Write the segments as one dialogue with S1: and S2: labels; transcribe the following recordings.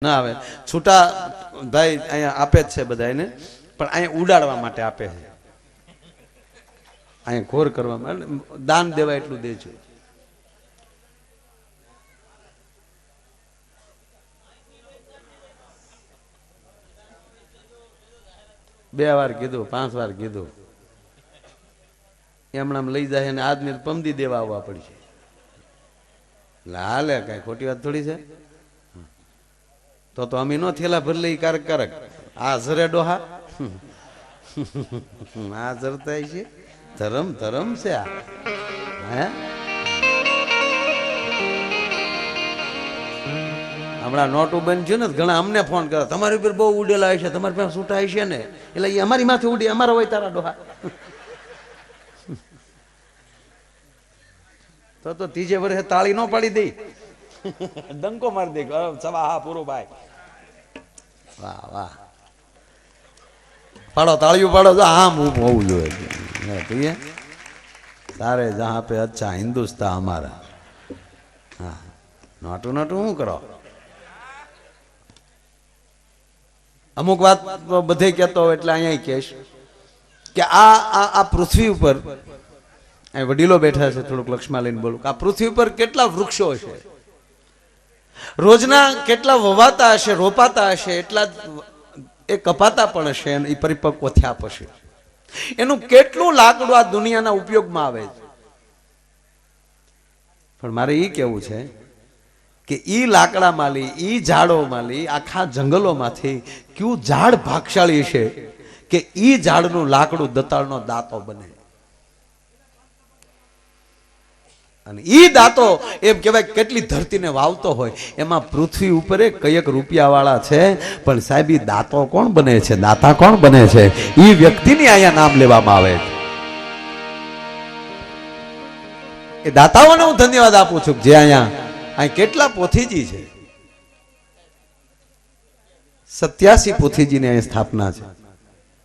S1: ના આવે છૂટા ભાઈ અહીંયા આપે જ છે બધાને, પણ અહીંયા ઉડાડવા માટે આપે છે, અહીંયા ઘોર કરવા માટે દાન દેવા એટલું દેજો. બે વાર કીધું, 5 વાર કીધું, એમણામ લઈ જાય ને આજને પમદી દેવા આવવા પડશે. હાલે કઈ ખોટી વાત થોડી છે. તો અમે નો થેલા ભર લઈ કારક કારક આ ઝરે ડોહા આ ઝરતા છે ધરમ ધરમ છે આ. હે હમણાં નોટું બંધ થયું ને ઘણા અમને ફોન કરે, તમારી ઉપર બહુ ઉડેલા છે, તમારી પાસે છૂટા છે ને, એટલે એ અમારી માથે ઉડી, અમારા હોય તારા ડોહા. તો ત્રીજે વર્ષે તાળી નો પાડી દઈ, ડંકો મારી દે, સવા હા પૂરું ભાઈ. વાહ વાહ, પાડો તાળીઓ પાડો. આમ હોવું જોઈએ. સારે જહાં પે અચ્છા હિન્દુસ્તાન અમારા. હા, નોટું નોટું શું કરો? અમુક વાત બધે કહેતો હોય એટલે અહીંયા કહેશ કે આ પૃથ્વી ઉપર વડીલો બેઠા છે, થોડુંક લક્ષ્મા લઈને બોલું કે આ પૃથ્વી ઉપર કેટલા વૃક્ષો છે, રોજના કેટલા વવાતા હશે, રોપાતા હશે, એટલા એ કપાતા પણ હશે, એ પરિપક્વ થયા પછી એનું કેટલું લાકડું આ દુનિયાના ઉપયોગમાં આવે છે. પણ મારે એ કેવું છે કે ઈ લાકડામાંથી, ઈ ઝાડોમાંથી, આખા જંગલોમાંથી કયું ઝાડ ભાગશાળી છે કે ઈ ઝાડનું લાકડું દતાળનો દાંતો બને. અને ઈ દાંતો એમ કહેવાય કેટલી ધરતીને વાવતો હોય, એમાં પૃથ્વી ઉપર કયેક રૂપિયા વાળા છે, પણ સાહેબ ઈ દાંતો કોણ બને છે, દાતા કોણ બને છે, ઈ વ્યક્તિની અહીંયા નામ લેવામાં આવે છે. એ દાતાઓને હું ધન્યવાદ આપું છું જે અહીંયા કેટલા પોથીજી છે, 87 પોથીજીની અહીંયા સ્થાપના છે,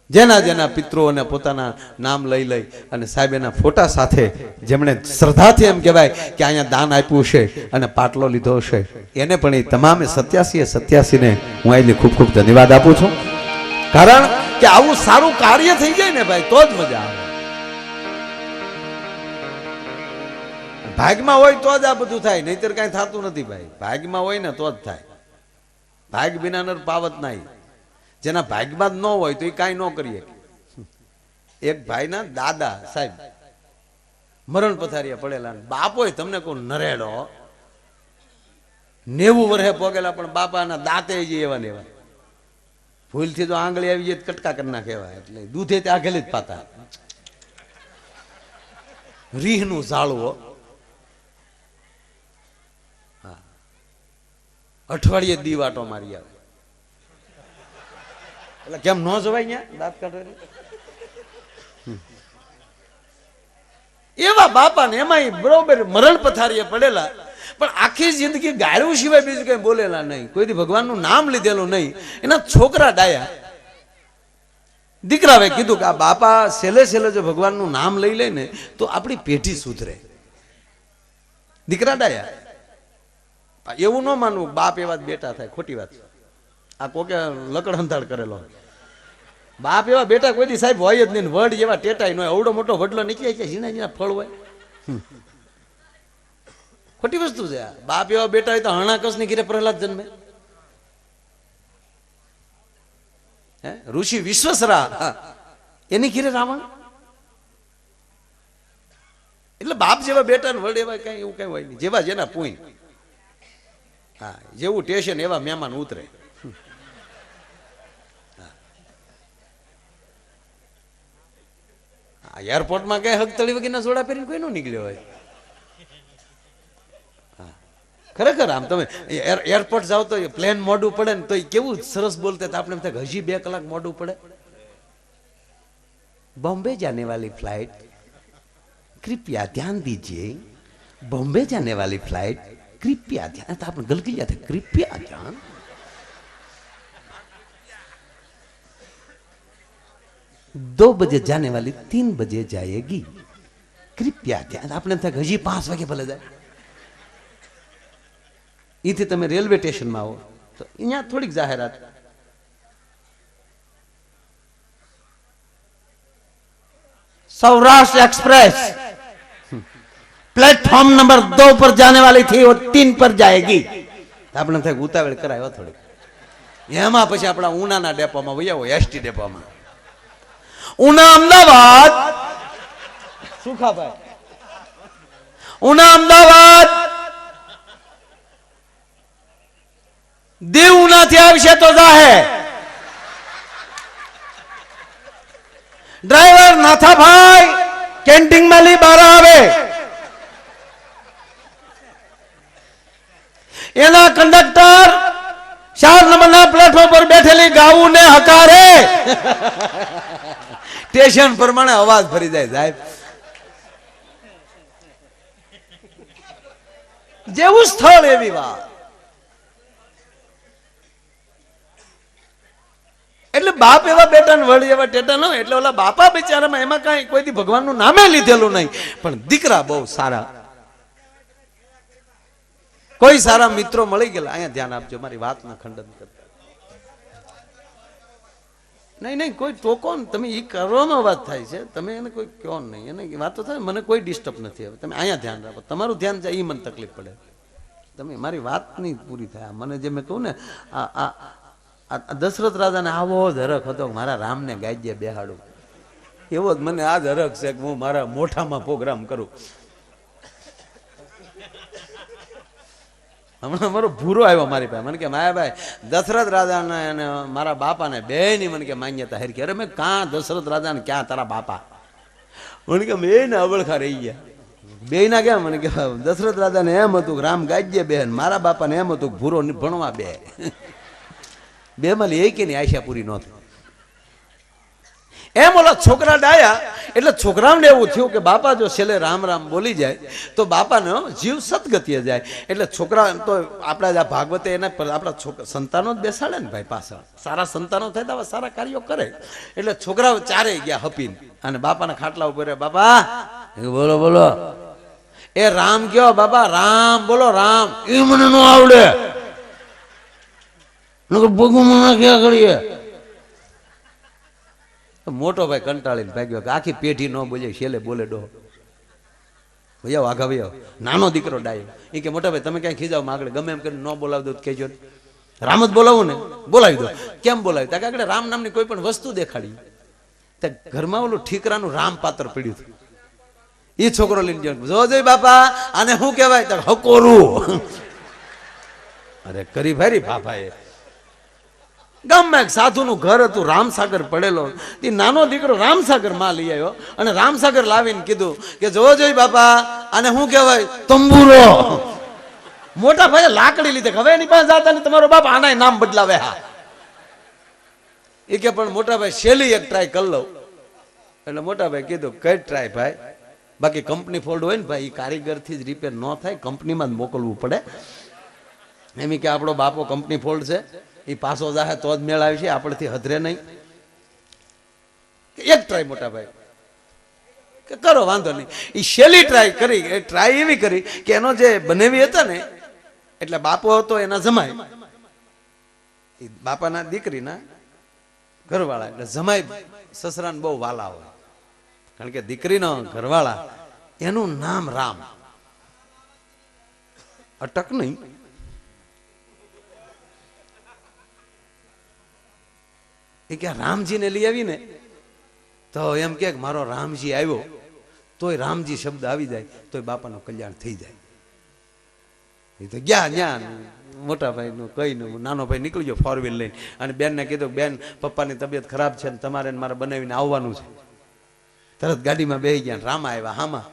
S1: જેના જેના પિતૃઓને પોતાના નામ લઈ અને સાહેબ એના ફોટા સાથે જેમણે શ્રદ્ધાથી એમ કહેવાય કે અહીંયા દાન આપ્યું છે અને પાટલો લીધો છે, એને પણ એ તમામે 87 ને હું અહીંથી ખૂબ ખૂબ ધન્યવાદ આપું છું. કારણ કે આવું સારું કાર્ય થઈ જાય ને ભાઈ, તો જ મજા આવે. ભાગમાં હોય તો જ આ બધું થાય, નહીતર કઈ થતું નથી ભાઈ. ભાગમાં હોય ને તો જ થાય, ભાગ વિના પાવત નહીં. જેના ભાગમાં જ ન હોય તો એ કાંઈ ન કરીએ. એક ભાઈના દાદા સાહેબ મરણ પથારીએ પડેલા, બાપ હોય તમને કોઈ નરેડો 90 વર્ષે પોગેલા, પણ બાપાના દાંતે જ એવા ને એવા, ભૂલથી જો આંગળી આવી જાય કટકા કરી નાખે એવા, એટલે દૂધે તે આગળ જ પાતા, રીહનું ઝાડવું. હા, અઠવાડિયે દી વાટો મારી આવે, એટલે કેમ ન જવાય ત્યાં દાંત કાઢે એવા બાપા ને એમાં બરોબર મરણ પથારીએ પડેલા, પણ આખી જિંદગી ગાળ્યું સિવાય બીજું કઈ બોલેલા નહીં, કોઈથી ભગવાનનું નામ લીધેલું નહીં. એના છોકરા ડાયા દીકરાએ કીધું કે આ બાપા છેલ્લે જો ભગવાનનું નામ લઈ લે ને તો આપણી પેઢી સુધરે. દીકરા ડાયા, એવું ન માનવું બાપ એવા જ બેટા થાય, ખોટી વાત. આ કોકે લકડ હંતાડ કરેલો, બાપ એવા બેટા કોઈ દી સાહેબ હોય જ નહીં, વડ જેવા ટેટાય ન હોય, અવડો મોટો વડલો નીકળે છે, ઝીણા ફળ હોય, ખોટી વસ્તુ છે. બાપ એવા બેટા હોય તો હરણાકસ ની ઘીરે પ્રહલાદ જન્મે, ઋષિ વિશ્વસરા એની ઘીરે રાવણ. એટલે બાપ જેવા બેટા ને વડ એવા કઈ એવું કઈ હોય નહીં, જેવા જેના પૂઈ. હા, જેવું ટેશન એવા મહેમાન ઉતરે. એરપોર્ટમાં કઈ હગતળી વગેરે જોડા પહેરીને કોઈ નો નીકળ્યો હોય. ખરેખર આમ તમે એરપોર્ટ જાઓ તો પ્લેન મોડું પડે ને તો કેવું સરસ બોલતે, આપણે હજી 2 કલાક મોડું પડે. बॉम्बे जाने वाली फ्लाइट कृपया ध्यान दीजिए, बॉम्बे जाने वाली फ्लाइट कृपया ध्यान, तो आपने गलती जाते कृपया ध्यान. दो बजे जाने वाली 3 बजे जाएगी, कृपया ध्यान. आपने हजी 5 वागे भले जाए. અહીંથી તમે રેલવે સ્ટેશનમાં આવો, તો અહીંયા થોડીક જાહેરાત,
S2: सौराष्ट्र एक्सप्रेस प्लेटफॉर्म नंबर 2 पर जाने वाली थी वो 3 पर जाएगी.
S1: આપણે થાય ઉતાવળ કરાયો થોડીક. એમાં પછી આપણા ઉનાના ડેપોમાં વયા હોય, એસટી ડેપોમાં.
S2: ઉના અમદાવાદ, સુખાભાઈ, ઉના અમદાવાદ દીવ ઉનાથી આવશે તો જાહે. ડ્રાઈવર નાથાભાઈ કેન્ટીન માં લી બહાર આવે. એના કંડક્ટર 4 નંબરના પ્લેટફોર્મ પર બેઠેલી ગાવું ને હકારે.
S1: સ્ટેશન પ્રમાણે અવાજ ફરી જાય સાહેબ.
S2: જેવું સ્થળ એવી વાત.
S1: એટલે બાપ એવા બેટા ને વળી એવા ટેટા ન હોય, એટલે ઓલા બાપા બિચારામાં એમાં કઈ કોઈથી ભગવાનનું નામે લીધેલું નહીં, પણ દીકરા બહુ સારા. કોઈ સારા મિત્રો મળી ગયેલા. અહીંયા ધ્યાન આપજો, મારી વાતના ખંડન કરતા નહીં. નહીં કોઈ ટોકો ને, તમે એ કરવામાં વાત થાય છે, તમે એને કોઈ કહો નહીં, એને વાતો થાય, મને કોઈ ડિસ્ટર્બ નથી. હવે તમે અહીંયા ધ્યાન રાખો, તમારું ધ્યાન જાય એ મને તકલીફ પડે. તમે મારી વાત નહીં પૂરી થાય. મને જે મેં કહું ને, આ દશરથ રાજાને આવો જ હરખ હતો, મારા રામને ગાજ્ય બેહાડું, એવો જ મને આ જ હરખ છે કે હું મારા મોઢામાં પ્રોગ્રામ કરું. હમણાં મારો ભૂરો આવ્યો મારી પાસે, મને કે માયાભાઈ દશરથ રાજાને અને મારા બાપાને બે ની મને કે માન્યતા હેરકી. અરે મેં ક્યાં દશરથ રાજાને ક્યાં તારા બાપા? મને કે બે ને અવળખા રહી ગયા. બે ના કેમ? મને કે દશરથ રાજાને એમ હતું કે રામ ગાજ્ય બે, મારા બાપાને એમ હતું કે ભૂરો ભણવા બે. બે માં એકેની આશા પૂરી ન થઈ. એમ ઓલા છોકરા ડાયા એટલે છોકરાઓને એવું થયું કે બાપા જો છેલ્લે રામ રામ બોલી જાય તો બાપાનો જીવ સદગતિએ જાય. એટલે છોકરા તો આપણા જ આ ભાગવતે એના પર આપણા સંતાનો જ બેસાડે ને ભાઈ પાછળ. સારા સંતાનો થાય તો સારા કાર્યો કરે. એટલે છોકરાઓ ચારે ગયા હપીને અને બાપાના ખાટલા ઉપર, બાપા બોલો બોલો, એ રામ કયો બાપા, રામ બોલો રામ.
S2: એ મને ન આવડે, ક્યાં કરીએ.
S1: મોટો ભાઈ કંટાળીને ભાગ્યો કે આખી પેઢી ન બોલે, છેલ્લે બોલે ડો. ભૈયા આગા ભૈયા. નાનો દીકરો ડાયો એ કે મોટા ભાઈ તમે ક્યાંય ખીજાવ આગળ ગમે એમ કરીને ન બોલાવી દો તો કહેજો. રામ જ બોલાવું ને, બોલાવી દો. કેમ બોલાવી? ત્યાં આગળ રામ નામની કોઈ પણ વસ્તુ દેખાડી. ત્યાં ઘરમાં ઓલું ઠીકરાનું રામ પાત્ર પડ્યું હતું. એ છોકરો લઈને જોઈ બાપા આને શું કહેવાય? તો હકોરું. અરે કરી ભાઈ બાપાએ. ગામમાં એક સાધુનું ઘર હતું, રામસાગર પડેલો. એ નાનો દીકરો રામસાગર માં લઈ આવ્યો અને રામસાગર લાવીને કીધું કે જોવો જોઈ બાપા આને શું કહેવાય? તંબુરો. મોટા ભાઈ લાકડી લીધે, હવે એની પાસે જાતા ને તમારો બાપ આના નામ બદલાવે. હા એ કે પણ મોટા ભાઈ શેલી એક ટ્રાય કરી લઉં. એટલે મોટા ભાઈ કીધું કઈ ટ્રાય ભાઈ, બાકી કંપની ફોલ્ડ હોય ને ભાઈ, એ કારીગરથી જ રિપેર ન થાય, કંપનીમાં જ મોકલવું પડે. એમ કે આપણો બાપો કંપની ફોલ્ડ છે, એ પાછો જાહે તો જ મેળ આવી છે, આપણથી હધરે નહીં. એક ટ્રાય મોટા ભાઈ કે કરો વાંધો નહીં. એ શેલી ટ્રાય કરી. એ ટ્રાય એવી કરી કે એનો જે બનેવી હતા ને, એટલે બાપો હતો એના જમાઈ, એ બાપાના દીકરીના ઘરવાળા, એટલે જમાઈ સસરાને બહુ વાલા હોય, કારણ કે દીકરીનો ઘરવાળા એનું નામ રામ. અટક નહીં. એ કે રામજીને લઈ આવીને તો એમ કે મારો રામજી આવ્યો, તોય રામજી શબ્દ આવી જાય તોય બાપાનું કલ્યાણ થઈ જાય. એ તો ગયા ન્યા મોટા ભાઈ નું કહીને નાનો ભાઈ નીકળી ગયો ફોર વ્હીલ લઈને અને બેનને કીધું બેન પપ્પાની તબિયત ખરાબ છે ને તમારે મારે બનાવીને આવવાનું છે. તરત ગાડીમાં બેસી ગયા. રામા આવ્યા. હામાં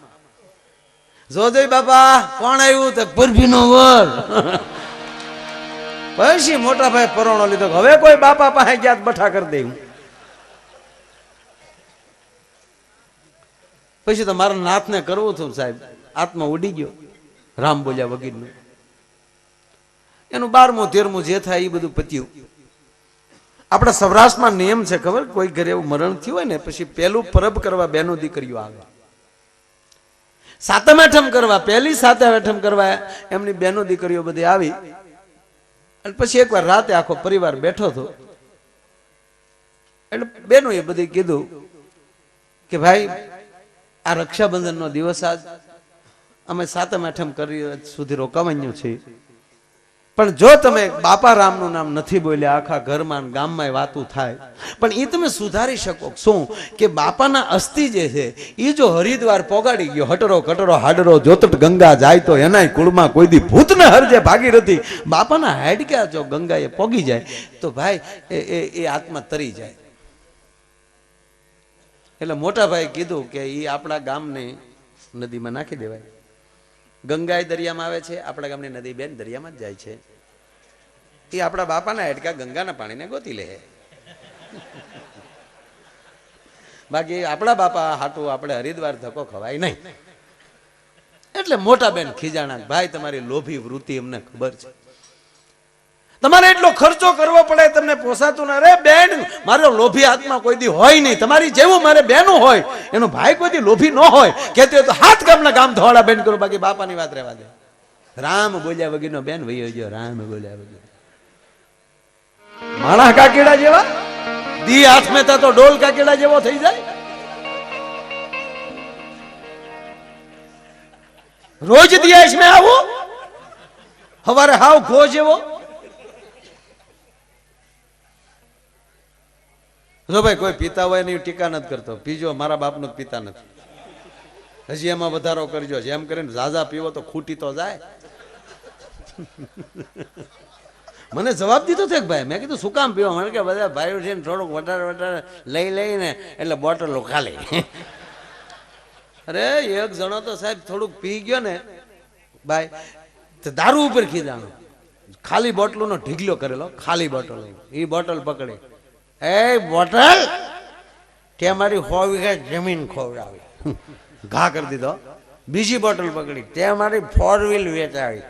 S1: જોજોય બાપા કોણ આવ્યું? તો બરફીનો વર. પછી મોટા ભાઈ પરોણો લીધો. હવે કોઈ બાપા પાસે ગયા બઠા કરી દે. પછી તો મારા નાથને કરવું હતું સાહેબ, આત્મા ઉડી ગયો રામ બોલ્યા વગીરનું. એનું 12મું 13મું જે થાય એ બધું પત્યું. આપણા સૌરાષ્ટ્રમાં નિયમ છે ખબર? કોઈ ઘરે એવું મરણ થયું હોય ને પછી પેલું પરબ કરવા બેનો દીકરીઓ આવે. સાતમ આઠમ કરવા, પહેલી સાતમ આઠમ કરવા એમની બેનો દીકરીઓ બધી આવી અને પછી એકવાર રાતે આખો પરિવાર બેઠો હતો એટલે બેનો એ બધી કીધું કે ભાઈ આ રક્ષાબંધનનો દિવસ આજ અમે 7મ 8મ કરી સુધી રોકાવાનું છે, પણ જો તમે બાપા રામનું નામ નથી બોલ્યા આખા ઘરમાં ગામમાં વાતું થાય, પણ એ તમે સુધારી શકો શું કે બાપાના અસ્થિ જે છે એ જો હરિદ્વાર પોગાડી ગયો, હટરો કટરો હાડરો જોતટ ગંગા જાય તો એનાય કુળમાં કોઈ દી ભૂત ન હરજે ભાગીરથી, બાપાના હાડક્યા જો ગંગાએ પોગી જાય તો ભાઈ એ આત્મા તરી જાય. એટલે મોટા ભાઈ કીધું કે એ આપણા ગામને નદીમાં નાખી દેવાય. ગંગા દરિયામાં આવે છે, આપણા ગામની નદી બેન દરિયામાં જ જાય છે. એ આપણા બાપાના હેડકા ગંગાના પાણીને ગોતી લે. બાકી આપણા બાપા હાટું આપણે હરિદ્વાર ધક્કો ખવાય નહીં. એટલે મોટા બેન ખીજાણા, ભાઈ તમારી લોભી વૃત્તિ અમને ખબર છે, તમારે એટલો ખર્ચો કરવો પડે તમને પોસાતું ના. રે બેન, મારો લોભી આત્મા કોઈ દી હોય નહીં, તમારી જેવું મારે બેનું હોય, એનો ભાઈ કોઈ દી લોભી ન હોય. કહેતી હોય તો 7 ગામના ગામ ધોળા બેન કરો, બાકી બાપાની વાત રહેવા દે. રામ બોલ્યા વગરનો બેન વયો ગયો, રામ બોલ્યા વગર. માણા કાકીડા જેવા દી હાથ મેં તો ડોલ કાકીડા જેવો થઈ જાય. રોજ દિયાશ મેં આવું, હવારે હાવ ઘો જેવો. જો ભાઈ કોઈ પીતા હોય એની ટીકા નથી કરતો, પીજો, મારા બાપનો જ પીતા નથી. હજી એમાં વધારો કરજો, જેમ કરીને ઝાઝા પીવો તો ખૂટી તો જાય. મને જવાબ દીધો છે કે ભાઈ, મેં કીધું શું કામ પીવો? મને કે બધા ભાઈઓ છે ને થોડુંક વધારે લઈને એટલે બોટલો ખાલી. અરે એક જણો તો સાહેબ થોડુંક પી ગયો ને ભાઈ, દારૂ ઉપર ખીજાણો, ખાલી બોટલોનો ઢીગલો કરેલો, ખાલી બોટલ. એ બોટલ પકડી, એ બોટલ તે મારી 100 વીઘા જમીન ખોવડાવી, ઘા કરી દીધો. બીજી બોટલ પકડી, તે મારી 4 વ્હીલ વેચાવી.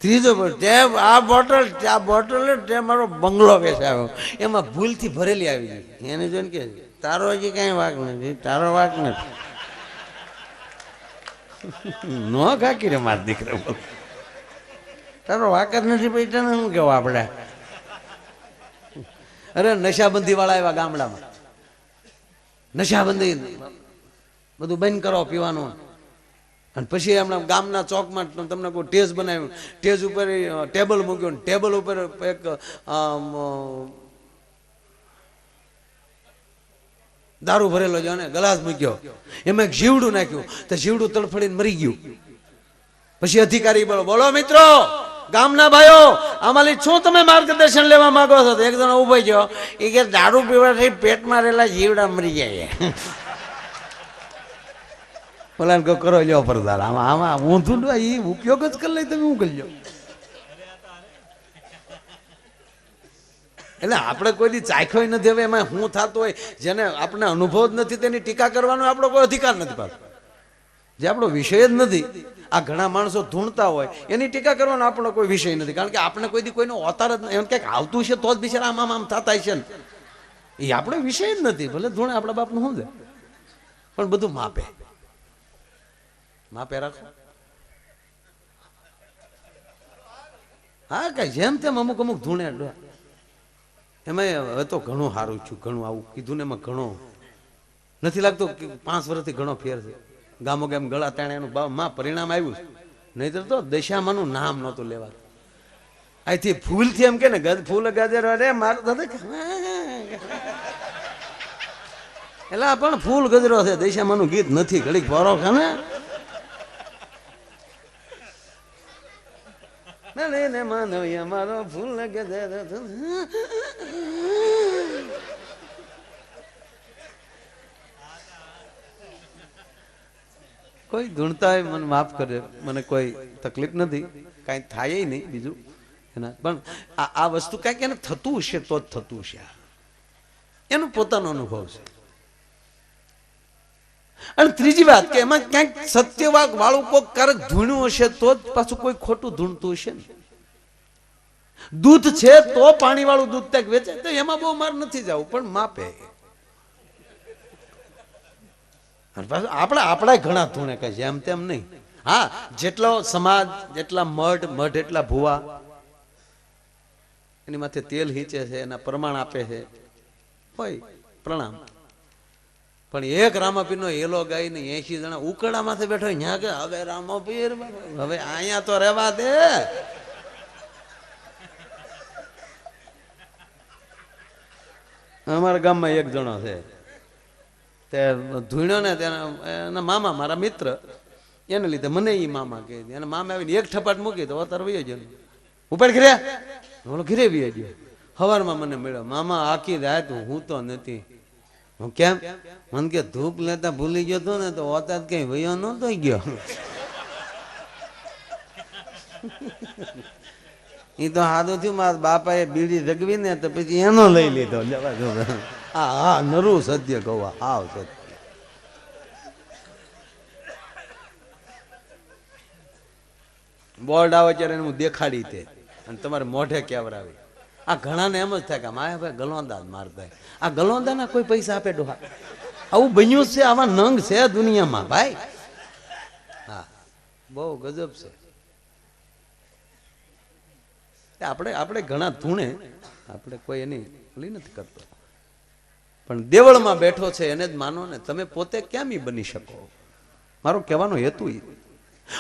S1: ત્રીજો તે આ બોટલ તે મારો બંગલો વેચાવ્યો. એમાં ભૂલથી ભરેલી આવી ગઈ. એને જોઈને કે તારો હજી કઈ વાક નથી, તારો વાક નથી. નો કાકી રે માર દીકરો, તારો વાક જ નથી, પછી તને શું કેવું આપણે? અરે નશાબંધી વાળા એવા ગામડામાં, નશાબંધી બધું બંધ કરો પીવાનું. અને પછી હમણાં ગામના ચોકમાં તમને કોઈ ટેજ બનાવ્યું, ટેજ ઉપર ટેબલ મૂક્યું, ટેબલ ઉપર એક દારૂ ભરેલો જો ને ગ્લાસ મૂક્યો, એમાં એક જીવડું નાખ્યું, તો જીવડું તડફડીને મરી ગયું. પછી અધિકારી બોલો મિત્રો, ગામના ભાઈઓ, આમાંથી શું તમે માર્ગદર્શન લેવા માંગો છો? એક જણો ઉભો ગયો, એ કે દારૂ પીવાથી પેટમાં રહેલા જીવડા મરી જાય. બોલા કરો લ્યો પરદાર, આમાં ઊંધું એ ઉપયોગ જ કરી લઈ, તમે શું કરી લો? એટલે આપણે કોઈ દી ચાખ્યો નથી. હવે એમાં શું થતું હોય, જેને આપણે અનુભવ જ નથી તેની ટીકા કરવાનો આપણો કોઈ અધિકાર નથી. પાછો જે આપણો વિષય જ નથી, આ ઘણા માણસો ધૂણતા હોય એની ટીકા કરવાનો આપણો કોઈ વિષય નથી. કારણ કે આપણે કોઈ દી કોઈનો અવતાર જ એમ કંઈક આવતું છે તો જ બિચારા આમ થતા છે ને, એ આપણો વિષય જ નથી. ભલે ધૂણે આપણા બાપનું શું છે, પણ બધું માપે રાખો. હા, કઈ જેમ તેમ અમુક ધૂણે. એમાં હવે તો ઘણું સારું છું, ઘણું આવું કીધું ને એમાં ઘણો નથી લાગતું. 5 વર્ષથી ઘણો ફેર છે. ગામો ગામ ગળા તાણે એનું માં પરિણામ આવ્યું છે. નહીતર તો દશામાનું નામ નહોતું લેવાતું. અહીંથી ફૂલથી એમ કે ને ફૂલ ગાજર, અરે મારું દાદા એટલે પણ ફૂલ ગજરો છે, દશામાનું ગીત નથી. ઘડીક ભરો ખાને મારો ફૂલ ગજર. કોઈ ધૂણતા હોય મને માફ કરે, મને કોઈ તકલીફ નથી, કાંઈ થાય નહીં બીજું એના. પણ આ વસ્તુ કાંઈક એને થતું હશે તો જ થતું હશે, એનો પોતાનો અનુભવ છે. અને ત્રીજી વાત કે એમાં ક્યાંક સત્યવાક વાળું કોઈ ક્યારેક ધૂણ્યું હશે તો જ પાછું કોઈ ખોટું ધૂણતું હશે ને. દૂધ છે તો પાણી વાળું દૂધ તક વેચે તો એમાં બહુ માર નથી જવું, પણ માપે. આપણા ઘણા ધૂણે કહે છે, એમ તેમ નહીં. હા, જેટલો સમાજ, જેટલા મઢ એટલા ભુવા, એની માથે તેલ હીચે છે, એના પ્રમાણ આપે છે, હોય પ્રણામ. પણ એક રામાપીરનો એલો ગાઈને 80 જણા ઉકરડા માથે બેઠો હોય ન્યા કે હવે રામાપીર હવે અહીંયા તો રહેવા દે. અમારા ગામમાં એક જણો છે, તે ધૂણ્યો ને એના મામા મારા મિત્ર, એને લીધે મને ઈ મામા કહે દે. અને મામા આવીને એક ઠપાટ મૂકી તો અતાર વયો ગયો ઉપર ઘરે, બોલો ઘરે વયો ગયો. સવારમાં મને મળ્યો, મામા આખી રાત હું તો નથી. હું કેમ? મને કે ધૂપ લેતા ભૂલી ગયો તો ને તો ઓતાત કઈ વયો નતો ગયો. એ તો સાદું થયું, મારા બાપાએ બીડી જગવી ને તો પછી એનો લઈ લીધો. હા નરું સત્ય કહું, આવ સત્ય. બોર્ડ આવે ત્યારે હું દેખાડી તે અને તમારે મોઢે કેવરાવી. આ ઘણાને એમ જ થાય કે માયા ભાઈ ગલોંદા જ મારતા, આ ગલોંદાના કોઈ પૈસા આપે ડોહા? આવું બન્યું છે, આવા નંગ છે દુનિયામાં ભાઈ. હા બહુ ગજબ છે. આપણે ઘણા ધૂણે, આપણે કોઈ એની ઓલી નથી કરતો, પણ દેવળમાં બેઠો છે એને જ માનો ને. તમે પોતે કેમ ઈ બની શકો? મારો કહેવાનો હેતુ ઈ.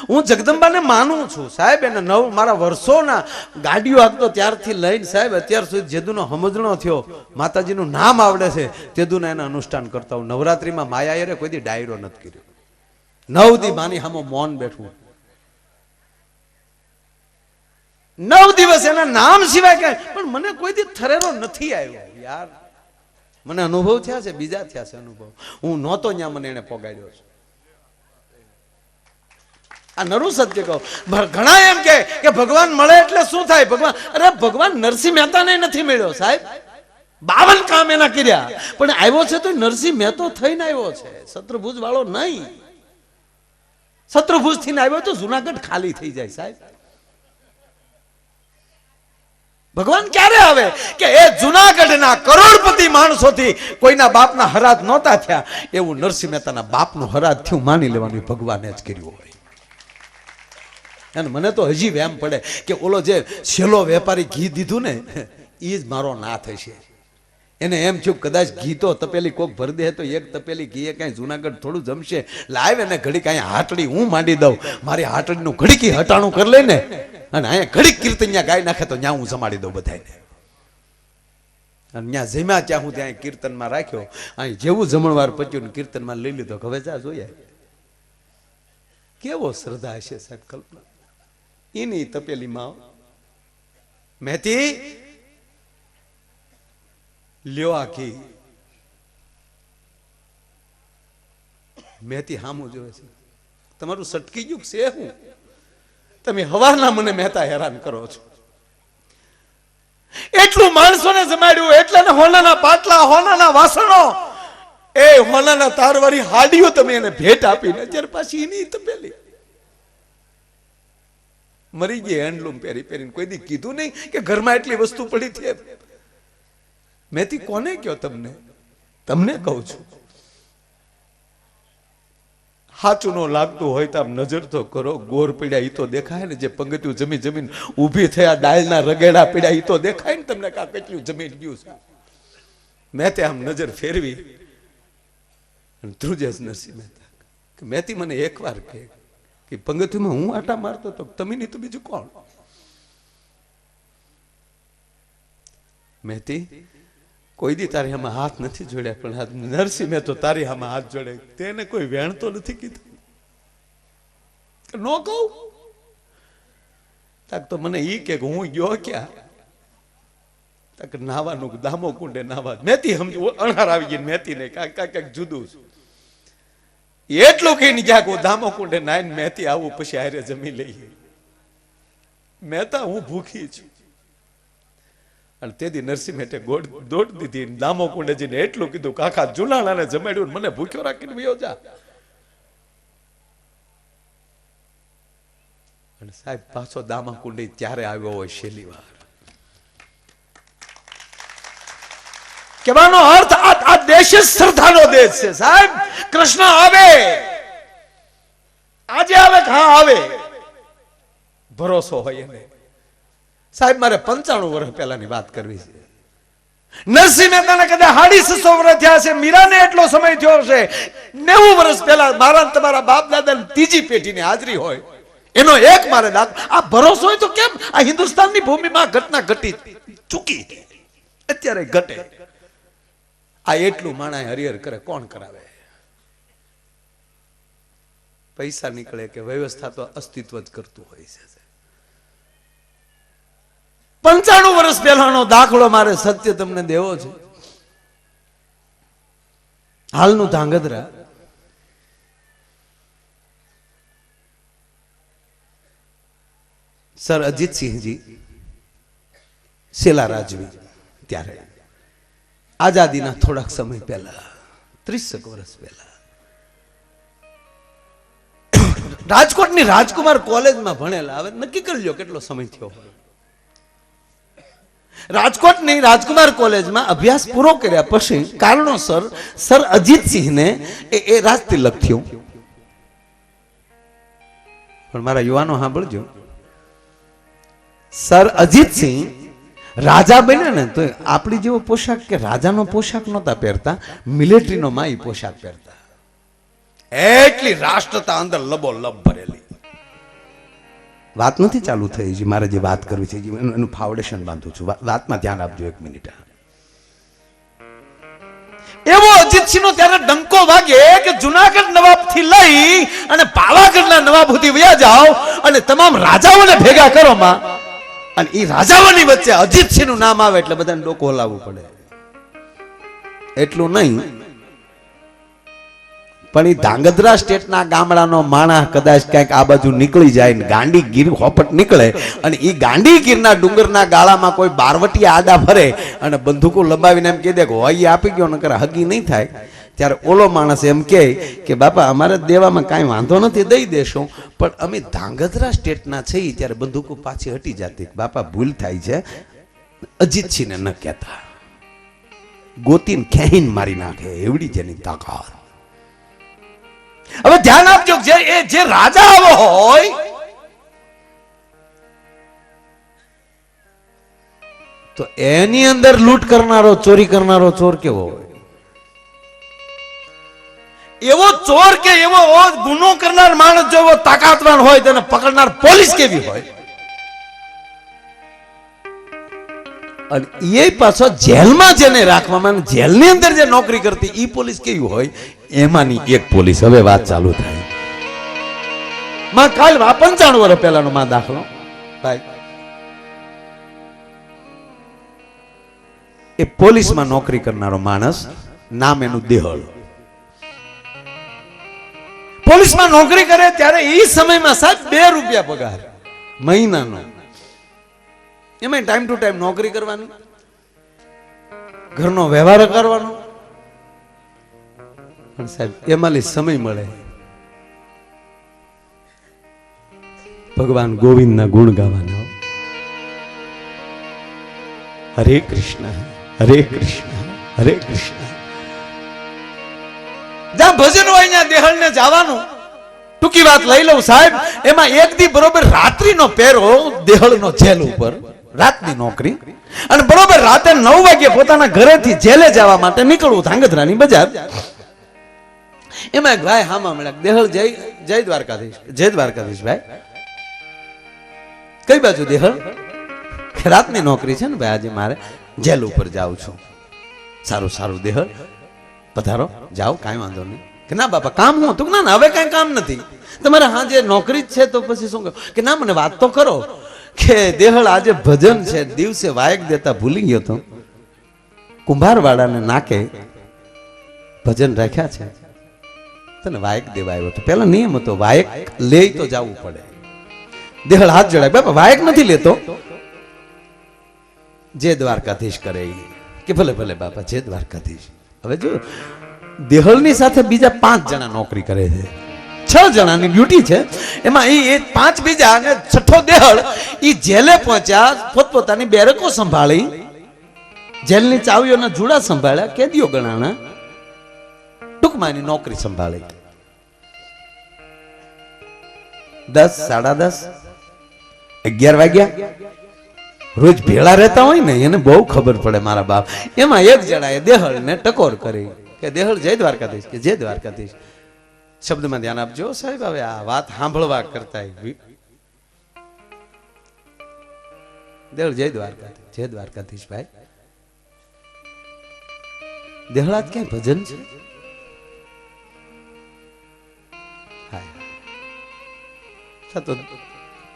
S1: હું જગદંબાને માનું છું સાહેબ. એને મારા વર્ષોના ગાડીઓ આપતો ત્યારથી લઈને સાહેબ અત્યાર સુધી જેદુનો સમજણો થયો, માતાજીનું નામ આવડે છે, તેદુના એના અનુષ્ઠાન કરતા હું. નવરાત્રીમાં માયાએ કોઈ દી ડાયરો નથી કર્યો. 9 દી માની સામે મૌન બેઠું. 9 દિવસ એના નામ સિવાય કઈ, પણ મને કોઈ દી થરેરો નથી આવ્યો યાર. મને અનુભવ થયા છે, બીજા થયા છે અનુભવ. હું નહોતો ત્યાં મને એને પોગાડ્યો છે. આ નરું સત્ય કહું. ઘણા એમ કે ભગવાન મળે એટલે શું થાય? ભગવાન, અરે ભગવાન નરસિંહ મહેતાને નથી મળ્યો સાહેબ. 52 કામ એના કર્યા, પણ આવ્યો છે તો નરસિંહ મહેતો થઈને આવ્યો છે, શત્રુભુજ વાળો નહીં. શત્રુભુજ થઈને આવ્યો તો જુનાગઢ ખાલી થઈ જાય સાહેબ. ભગવાન ક્યારે આવે કે એ જુનાગઢના કરોડપતિ માણસોથી કોઈના બાપના હરાજ નહોતા થયા, એવું નરસિંહ મહેતાના બાપનું હરાજ થયું માની લેવાનું ભગવાને જ કર્યું હોય. અને મને તો હજી વેમ પડે કે ઓલો જે છેલ્લો વેપારી ઘી દીધું ને એ જ મારો ના થશે. એને એમ થયું કદાચ ઘી તો તપેલી કોક ભરી દે તો એક તપેલી ઘી કઈ જુનાગઢ થોડું જમશે, લાવ એને ઘડી કઈ હાટડી હું માંડી દઉં, મારી હાટડીનું ઘડીકી હટાણું કરી લઈને અને અહીંયા ઘડીક કીર્તન ગાઈ નાખે તો ત્યાં હું જમાડી દઉં બધાને. અને ત્યાં જમ્યા ત્યાં હું ત્યાં કીર્તનમાં રાખ્યો, અહીં જેવું જમણવાર પચ્યું કીર્તનમાં લઈ લીધો. હવે જા જોઈએ કેવો શ્રદ્ધા હશે સાહેબ, કલ્પના. એની તપેલીમાં મેથી લ્યો આ ઘી. મેથી હામું જોવે છે, તમારું સટકી ગયું છે હું? તમે હવારના મને મહેતા હેરાન કરો છો. એટલું માણસોને જમાડ્યું, એટલે હોનાના પાટલા, હોનાના વાસણો, એ હોનાના તારવાળી હાડીઓ તમે એને ભેટ આપીને અત્યારે પાછી એની તપેલી. મરી ગઈ હેન્ડલૂમ પહેરી પહેરીને. કોઈ દી કીધું નહીં કે ઘરમાં એટલી વસ્તુ પડી છે? મેથી કોને કયો? તમને કહું છું. સાચું ન લાગતું હોય તો આમ નજર તો કરો. ગોર પીડ્યા ઈ તો દેખાય ને, જે પંગતિયું જમી જમીન ઊભી થયા, ડાળના રગેડા પીડ્યા ઈ તો દેખાય ને તમને કા કેટલું જમીન ગયું છે. મેં તે આમ નજર ફેરવી ધ્રુજેશ નરસિંહ મહેતા કે મેથી મને એકવાર કે પંગતિયુંમાં હું આટા મારતો તો તમે નહીં તો બીજું કોણ? મેથી કોઈ દી તારી આમાં હાથ નથી જોડ્યા, પણ નરસિંહ મહેતો તારી આમાં હાથ જોડે. તેને કોઈ વેણ તો નથી કીધું? નો કહું તાક તો મને ઈ કે હું ગયો ક્યાં? તાક નાવાનું દામો કુંડે નાવા. મેથી સમજ અણહાર આવી ગઈ મેથી ને કાંઈક જુદું છે. એટલું કહીને જ્યાં હું દામો કુંડે નાઈને મેથી આવું પછી હારે જમી લઈએ. મહેતા હું ભૂખી છું. અને તેથી નરસિંહ મહેતે દોડ દીધી. દામો કુંડે જઈને એટલું કીધું કાકા જુલાણાને જમાડ્યું, મને ભૂખ્યો રાખીને વયો જા. અને સાહેબ પાછો દામા કુંડે ત્યારે આવ્યો હોય છેલ્લી વાર. કહેવાનો અર્થ આ દેશ શ્રદ્ધાનો દેશ છે સાહેબ. કૃષ્ણ આવે, આજે આવે, હા આવે, ભરોસો હોય એને. સાહેબ મારે 95 વર્ષ પહેલાની વાત કરવી છે.
S2: નરસિંહ મહેતાને કદાચ 650 વર્ષ થયા છે, મીરાને એટલો સમય થયો છે. 90 વર્ષ પહેલા મારા તમારા બાપ દાદા ત્રીજી પેઢીની હાજરી હોય એનો એક મારે દાખલો. આ ભરોસો હોય તો કેમ આ હિન્દુસ્તાનની ભૂમિમાં ઘટના ઘટી ચૂકી અત્યારે ઘટે. આ એટલું માણાય હરિહર કરે કોણ કરાવે? પૈસા નીકળે કે વ્યવસ્થા તો અસ્તિત્વ જ કરતું હોય છે. 95 વર્ષ પહેલાનો દાખલો મારે સત્ય તમને દેવો છે.
S1: હાલનું ધાંગધ્રા સર અજીતસિંહજી શેલા રાજવી ત્યારે આઝાદીના થોડાક સમય પહેલા 30 વર્ષ પહેલા રાજકોટની રાજકુમાર કોલેજમાં ભણેલા. હવે નક્કી કરજો કેટલો સમય થયો હોય. રાજકોટની રાજકુમાર કોલેજમાં અભ્યાસ પૂરો કર્યા પછી કારણોસર સર અજીતસિંહને એ રાજતિલક થયું. પણ મારા યુવાનો સાંભળજો, સર અજીતસિંહ રાજા બન્યા ને તો આપણી જેવો પોશાક કે રાજાનો પોશાક નહોતા પહેરતા, મિલિટરીનો માઈ પોશાક પહેરતા. એટલી રાષ્ટ્રતા અંદર લબોલબ ભરેલી. વાત નથી ચાલુ થઈ છે, મારે જે વાત કરવી છે એનું ફાઉન્ડેશન બાંધું છું. વાતમાં ધ્યાન આપજો 1 મિનિટ.
S2: એવો અજીતસિંહનો ત્યારે ડંકો વાગે કે જુનાગઢ નવાબ થી લઈ અને પાવાગઢના નવાબ સુધી વયા જાઓ અને તમામ રાજાઓને ભેગા કરો માં,
S1: અને એ રાજાઓની વચ્ચે અજીતસિંહનું નામ આવે એટલે બધાને ડોકો હલાવવું પડે. એટલું નહીં પણ એ ધાંગધ્રા સ્ટેટના ગામડાનો માણસ કદાચ ક્યાંક આ બાજુ નીકળી જાય ને ગાંડી ગીર હોપટ નીકળે અને એ ગાંડી ગીરના ડુંગરના ગાળામાં કોઈ બારવટીયા આડા ફરે અને બંદૂકો લંબાવીને એમ કહી દે કે હોય આપી ગયો નકર હગી નહીં થાય, ત્યારે ઓલો માણસ એમ કહે કે બાપા અમારે દેવામાં કાંઈ વાંધો નથી, દઈ દેશું, પણ અમે ધાંગધ્રા સ્ટેટના છીએ. ત્યારે બંદૂકો પાછી હટી જતી. બાપા ભૂલ થાય છે, અજીતસિંહને ન કહેતા, ગોતીને ખેહીને મારી નાખે એવડી જેની તાકાત.
S2: હવે ધ્યાન આપજો, જે રાજા આવો હોય
S1: તો એની અંદર લૂંટ કરનારો ચોરી કરનારો ચોર કેવો હોય?
S2: એવો ચોર કે એવો ગુનો કરનાર માણસ જો એવો તાકાતવાન હોય તેને પકડનાર પોલીસ કેવી હોય?
S1: અને એ પાછો જેલમાં જેને રાખવામાં, જેલની અંદર જે નોકરી કરતી એ પોલીસ કેવી હોય? એમાંની એક પોલીસ. હવે વાત ચાલુ થાય.
S2: માં કાલ 95 વર્ષ પહેલાનો માં દાખલો
S1: ભાઈ, એ પોલીસમાં નોકરી કરનારો માણસ, નામ એનું દેહળ.
S2: પોલીસમાં નોકરી કરે ત્યારે એ સમયમાં સાહેબ 2 રૂપિયા પગાર
S1: મહિનાનો. એમાં ટાઈમ ટુ ટાઈમ નોકરી કરવાની, ઘરનો વ્યવહાર કરવાનો, પણ સાહેબ એમાં સમય મળે ભગવાન ગોવિંદના ગુણ ગાવાના. હરે કૃષ્ણ હરે કૃષ્ણ હરે કૃષ્ણ.
S2: જ્યાં ભજન હોય ત્યાં દેહળને જવાનું. ટૂંકી વાત લઈ લઉં સાહેબ, એમાં એક દી બરોબર રાત્રિનો પહેરો દેહળનો જેલ ઉપર, રાતની નોકરી, અને બરોબર રાતે 9 વાગે પોતાના ઘરેથી જેલે જવા માટે નીકળવું ધાંગધ્રાની બજાર.
S1: એમાં એક ભાઈ હામા મળ્યા, દેહળ જય દ્વારકાધીશ. જય દ્વારકાધીશ ભાઈ. કઈ બાજુ દેહળ? રાતની નોકરી છે ને ભાઈ, આજે મારે જેલ ઉપર જાઉં છું. સારું સારું દેહળ, પધારો, જાઓ, કાંઈ વાંધો નહીં. કે ના બાપા કામ હું હતું? ના હવે કાંઈ કામ નથી તમારે. હા જે નોકરી જ છે તો પછી શું કહ્યું? કે ના મને વાત તો કરો. કે દેહળ આજે ભજન છે, દિવસે વાયક દેતા ભૂલી ગયો તો કુંભારવાડાને નાકે ભજન રાખ્યા છે, તને વાયક દેવા આવ્યો હતો. પેલા નિયમ હતો વાયક લે તો જવું પડે. દેહળ હાથ જોડાય, બાપા વાયક નથી લેતો, જે દ્વારકાધીશ કરે કે ભલે ભલે બાપા જે દ્વારકાધીશ. હવે જો દેહળની સાથે બીજા 5 જણા નોકરી કરે છે, 6 જણાની ડ્યુટી છે. એમાં એ 5 બીજા અને 6ઠો દેહળ એ જેલે પહોંચ્યા, પોતપોતાની બેરકો સંભાળી, જેલની ચાવીઓના જુડા સંભાળ્યા, કેદીઓ ગણાણા, ટૂંકમાં એની નોકરી સંભાળી. 10, 10:30, 11 વાગ્યા રોજ ભેળા રહેતા હોય ને એને બહુ ખબર પડે મારા બાપ. એમાં એક જણાએ દેહળ ને ટકોર કરી કે દેહળ જય દ્વારકાધીશ, કે જય દ્વારકાધીશ. શબ્દમાં ધ્યાન આપજો સાહેબ, હવે આ વાત સાંભળવા કરતા દેહળ જય દ્વારકાધીશ, જય દ્વારકાધીશ ભાઈ. દેહળાત ક્યાંય ભજન છે? તો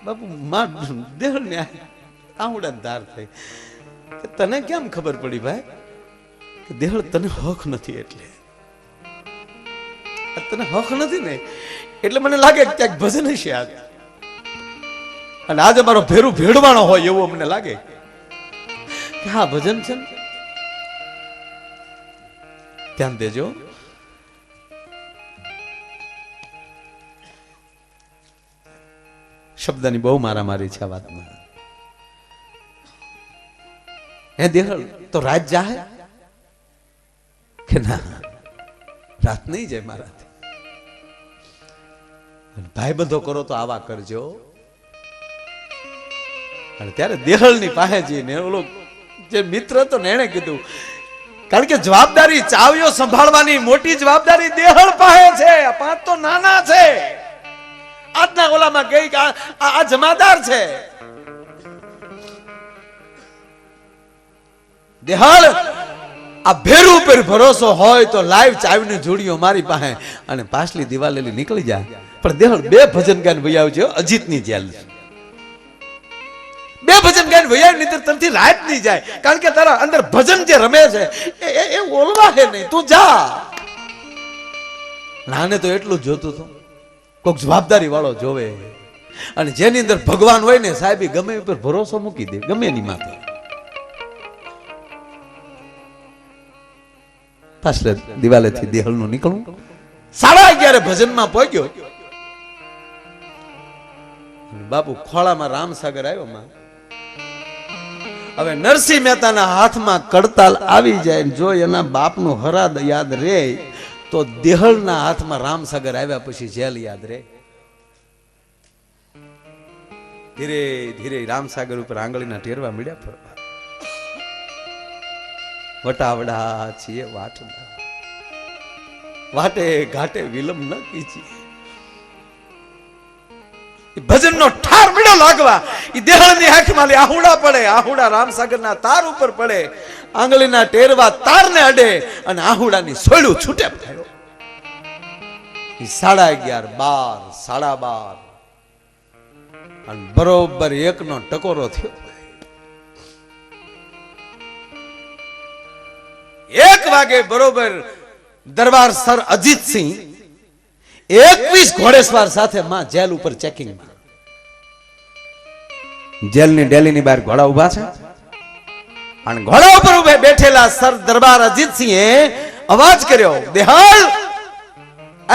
S1: બાપુ દેહળ ને આહુડા ધાર થઈ. તને કેમ ખબર પડી ભાઈ કે દેહળ તને હક નથી? એટલે તને હક નથી ને એટલે મને લાગે ક્યાંક ભજન હશે આ. અને આજે મારો ભેરું ભેડવાનો હોય એવો મને લાગે કે હા ભજન છે. ધ્યાન દેજો. શબ્દની બહુ મારામારી છે આ વાતમાં. હે દેહળ તો રાત જાહે કે ના? રાત નહીં જાય મારાથી. ભાઈ બંધો કરો તો આવા કરજો. અને ત્યારે દેહળની પાસે જઈને ઓલો જે મિત્ર હતો ને એને કીધું, કારણ કે જવાબદારી ચાવીઓ સંભાળવાની મોટી જવાબદારી દેહળ પાસે છે. આ પાંચ તો નાના છે. આજના ઓલામાં ગઈ કે આ જમાદાર છે. દેહળ આ ભેરું ઉપર ભરોસો હોય તો લાઈવ ચાવીની જોડીઓ મારી પાસે અને પાછલી દિવાલેલી નીકળી જાય. પણ દેહળ બે ભજન ગાઈને વહી આવજો. અજીતની જેલ બે ભજન ગાઈને વહી આવી, નહીં તરથી રાત નહીં જાય. કારણ કે તારા અંદર ભજન જે રમે છે એ ઓલવા છે નહીં. તું જા. નાને તો એટલું જ જોતું હતું, કોઈક જવાબદારી વાળો જોવે. અને જેની અંદર ભગવાન હોય ને સાહેબ ગમે ઉપર ભરોસો મૂકી દે, ગમે એની માથે. પાછલે દિવાલેથી દેહળનું નીકળું 11:30 ભજનમાં પહોંચ્યો. બાપુ ખોળામાં રામસાગર આવ્યો માં. હવે નરસિંહ મહેતાના હાથમાં કડતાલ આવી જાય, જો એના બાપનું હરાદ યાદ રે તો દેહળના હાથમાં રામસાગર આવ્યા પછી જેલ યાદ રે. ધીરે ધીરે રામસાગર ઉપર આંગળીના ટેરવા મળ્યા ફરવા. વટાવડા છીએ વાટના, વાટે ઘાટે વિલંબ ન કીજીએ. ભજનનો ઠાર મીડો લાગવા ઈ દેહળની આંખમાં આહુડા પડે. આહુડા રામસાગરના તાર ઉપર પડે, આંગળીના ટેરવા તારને અડે અને આહુડાની સોયડું છૂટે થયો. 11:30, 12, 12:30 અને બરોબર 1નો ટકોરો થયો. 1 વાગે બરોબર દરબાર સર અજીતસિંહ 21 ઘોડેસવાર સાથે માં જેલ ઉપર ચેકિંગમાં. જેલની ડેલીની બહાર ઘોડા ઉભા છે અને ઘોડા ઉપર ઉભે બેઠેલા સર દરબાર અજીતસિંહે અવાજ કર્યો, દેહળ,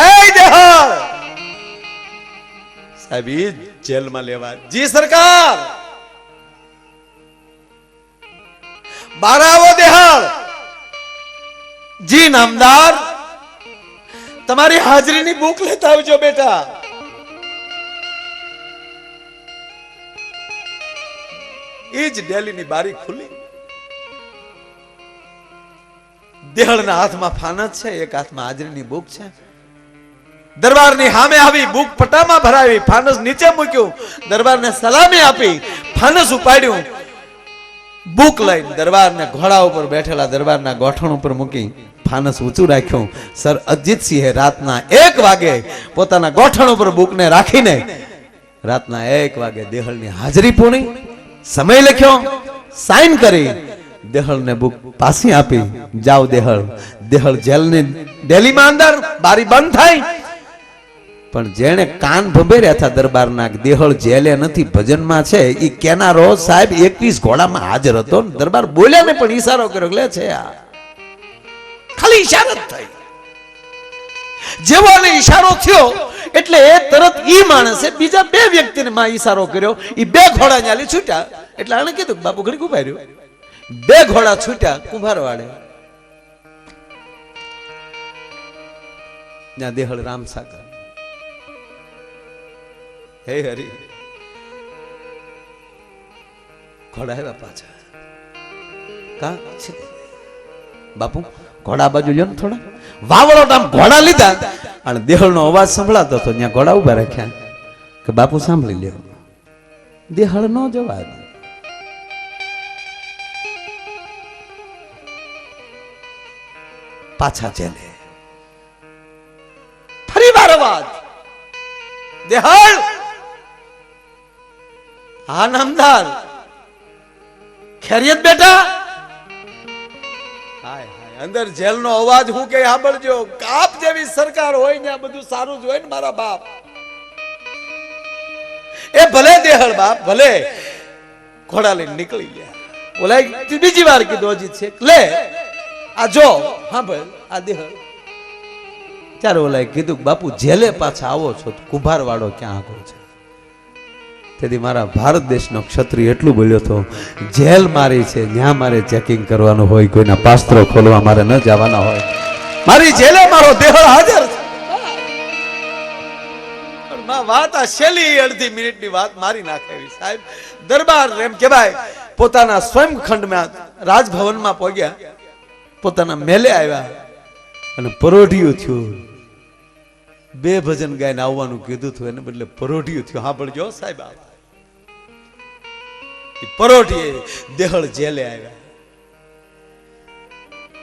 S1: એ દેહળ. સાહેબ જેલમાં લેવા. જી સરકાર. બહાર આવો દેહળ. જી નામદાર, તમારી હાજરીની બુક લેતા આવજો બેટા. એ જ ડેલીની બારી ખુલી. દેહળના હાથમાં ફાનસ છે, એક હાથમાં હાજરીની બુક છે. દરબારની સામે આવી બુક પટામાં ભરાવી, ફાનસ નીચે મૂક્યું, દરબારને સલામી આપી, ફાનસ ઉપાડ્યું, બુક લઈને દરબારને ઘોડા ઉપર બેઠેલા દરબારના ગોઠણ ઉપર મૂકી ફાનસ ઊંચું રાખ્યું. સર અજીતસિંહે રાતના 1 વાગે પોતાના ગોઠણ ઉપર બુકને રાખીને રાતના 1 વાગે દેહળની હાજરી પૂરી, સમય લખ્યો, સાઈન કરી, દેહળને બુક પાછી આપી. જાઓ દેહળ. દેહળ જેલની ડેલીમાં અંદર, બારી બંધ થાય. પણ જેણે કાન ભંભેર્યા હતા દરબારના, દેહળ જેલે નથી ભજનમાં છે, ઈ કેનારો સાહેબ 21 ઘોડામાં હાજર હતો. દરબાર બોલ્યા ને પણ ઈશારો કર્યો, લે છે આ ખાલી ઈશારો થઈ. જેવો એને ઈશારો થયો એટલે એ તરત ઈ માણસે બીજા 2 વ્યક્તિને માં ઈશારો કર્યો. ઈ 2 ઘોડા ન્યાલી છૂટ્યા. એટલે આને કીધું બાપુ ઘડી ઉભા રહ્યો. 2 ઘોડા છૂટ્યા કુંભારવાડે. ત્યાં દેહળ રામસાગર. હે હરી, ઘોડા આવ્યા પાછા. કા છે બાપુ ઘોડા બાજુ લ્યો ને થોડા. વાવડો આમ ઘોડા લીધા અને દેહળનો અવાજ સંભળાતો હતો. ત્યાં ઘોડા ઉભા રાખ્યા કે બાપુ સાંભળી લ્યો. દેહળ નો જવાય. પાછા જેલે
S2: ફરી વાર અવાજ. દેહળ, હા નામદાર, ખેરિયત બેટા? હાય હાય, અંદર જેલનો અવાજ હું કે સાંભળજો. કાપ જેવી સરકાર હોય ને આ બધું સારું જ હોય ને મારા બાપ. એ ભલે દેહળ બાપ ભલે. ઘોડા લઈને નીકળી ગયા. ઓલા બીજી વાર કીધું અજીત છે લે આ જો હા ભાઈ આ દેહળ.
S1: ત્યારે ઓલાએ કીધું બાપુ જેલે પાછા આવો છો તો કુંભાર વાળો ક્યાં આગળ છે. તેથી મારા ભારત દેશનો ક્ષત્રિય એટલું બોલ્યો હતો, જેલ મારી છે ત્યાં મારે ચેકિંગ કરવાનું હોય, કોઈના પાસ્ત્રો ખોલવા મારે ન જવાના હોય.
S2: મારી જેલે મારો દેહળ હાજર છે. માં વાત આ છેલ્લી અડધી મિનિટની વાત મારી નાખેવી સાહેબ. દરબાર એમ કહેવાય પોતાના સ્વયંખંડમાં રાજભવનમાં પહોંચ્યા, પોતાના મેલે આવ્યા
S1: અને પરોઢિયું થયું. 2 ભજન ગાઈને આવવાનું કીધું હતું, એને બદલે પરોઢિયું થયું. હા પણ જો સાહેબ
S2: પરોઢીએ દેહળ જેલે આવ્યા.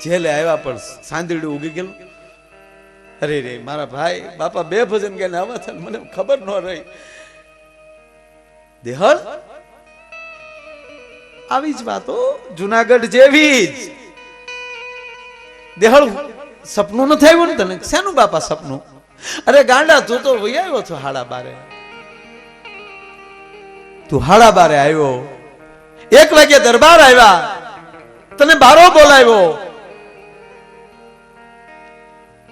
S2: જેલે આવ્યા પણ સાંદરડું ઉગી ગયેલું. અરે રે મારા ભાઈ બાપા 2 ભજન ગાઈને આવ્યા છે મને ખબર ન રહી. દેહળ આવી જ વાતો જુનાગઢ જેવી જ. દેહળ
S1: સપનું નથી આવ્યું ને તને? શેનું બાપા સપનું?
S2: અરે ગાંડા તું તો વહી આવ્યો છો 12:30.
S1: તું 12:30 આવ્યો.
S2: 1 વાગે દરબાર આવ્યા, તને બારો બોલાવ્યો.